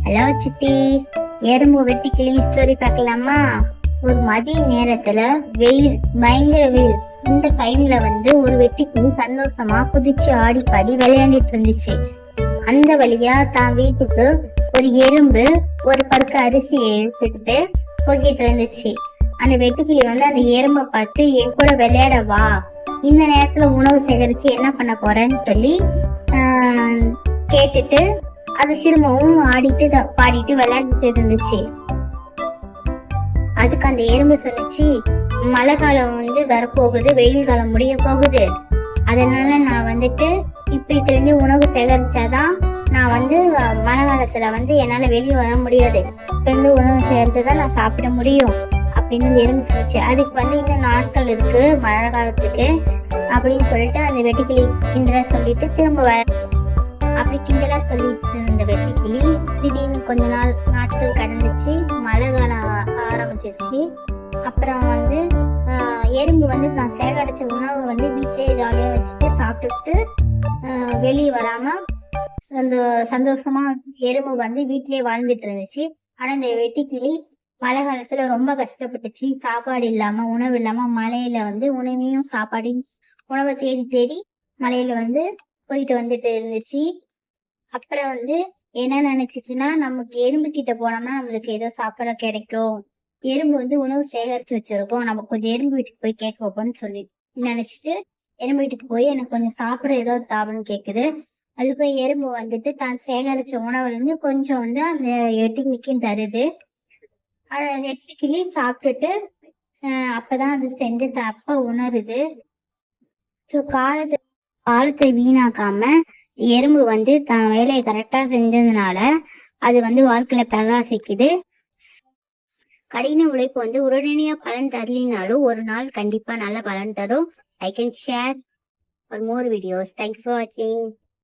Hello cities, எறும்பு வெட்டி clean story பார்க்கலாமா? ஒரு மதிய நேரத்துல வெயில், பயங்கர வெயில். இந்த டைம்ல ஒரு வெட்டிக்கிளி சந்தோஷமா குதிச்சு ஆடி பாடி விளையாண்டுட்டு இருந்துச்சு. அந்த வழியா தான் வீட்டுக்கு ஒரு எறும்பு ஒரு பருக்க அரிசியை எடுத்துக்கிட்டு போய்கிட்டு இருந்துச்சு. அந்த வெட்டுக்கிளி அந்த எறும்பை பார்த்து, என் கூட விளையாட வா, இந்த நேரத்துல உணவு சேகரிச்சு என்ன பண்ண போறேன்னு சொல்லி கேட்டுட்டு அது திரும்பவும் ஆடிட்டு பாடிட்டு விளையாடிட்டு இருந்துச்சு. அதுக்கு அந்த எறும்பு சொன்னிச்சு, மழை காலம் வரப்போகுது, வெயில் காலம் முடிய போகுது. அதனால நான் இப்ப இருந்து உணவு சேகரிச்சாதான் நான் மழை காலத்துல என்னால வெளியே வர முடியாது. இப்ப உணவு சேகரிச்சுதான் நான் சாப்பிட முடியும் அப்படின்னு எறும்பு சொல்லிச்சு. அதுக்கு இன்னும் நாட்கள் இருக்கு மழை காலத்துக்கு அப்படின்னு சொல்லிட்டு அந்த வெட்டுக்கிளி கிண்டலா சொல்லிட்டு திரும்ப அப்படி கிண்டலா சொல்லிட்டு இருந்த வெட்டுக்கிளி திடீர்னு கொஞ்ச நாட்கள் கடந்துச்சு. மழை காலம் ஆரம்பிச்சிருச்சு. அப்புறம் எறும்பு தான் சேகரிச்ச உணவை வீட்டிலே ஜாலியா வச்சுட்டு சாப்பிட்டுட்டு வெளியே வராம சந்தோஷமா எறும்பு வீட்டிலேயே வாழ்ந்துட்டு இருந்துச்சு. ஆனா இந்த வெட்டுக்கிளி மழை காலத்துல ரொம்ப கஷ்டப்பட்டுச்சு. சாப்பாடு இல்லாம, உணவு இல்லாம மழையில உணவையும் சாப்பாடையும் உணவை தேடி தேடி மழையில போயிட்டு வந்துட்டு இருந்துச்சு. அப்புறம் என்ன நினைச்சிச்சுன்னா, நமக்கு எறும்பு கிட்ட போனோம்னா நம்மளுக்கு ஏதோ சாப்பிட கிடைக்கும், எறும்பு உணவு சேகரிச்சு வச்சிருக்கோம், நம்ம கொஞ்சம் எறும்பு வீட்டுக்கு போய் கேட்க வைப்போம்னு சொல்லி நினைச்சிட்டு எறும்பு வீட்டுக்கு போய் எனக்கு கொஞ்சம் சாப்பிட ஏதோ தாபன்னு கேக்குது. அது போய் எறும்பு தான் சேகரிச்ச உணவுல கொஞ்சம் அந்த வெட்டுக்கிளிக்கும் தருது. அதை வெட்டுக்கிளி சாப்பிட்டுட்டு அப்பதான் அது செஞ்சு அப்ப உணருது. ஸோ காலத்தை வீணாக்காம எறும்பு தான் வேலையை கரெக்டா செஞ்சதுனால அது வாழ்க்கையில பிரகாசிக்குது. கடின உழைப்பு உடனடியா பலன் தரலினாலும் ஒரு நாள் கண்டிப்பா நல்ல பலன் தரும். I can share for more videos. Thank you for watching.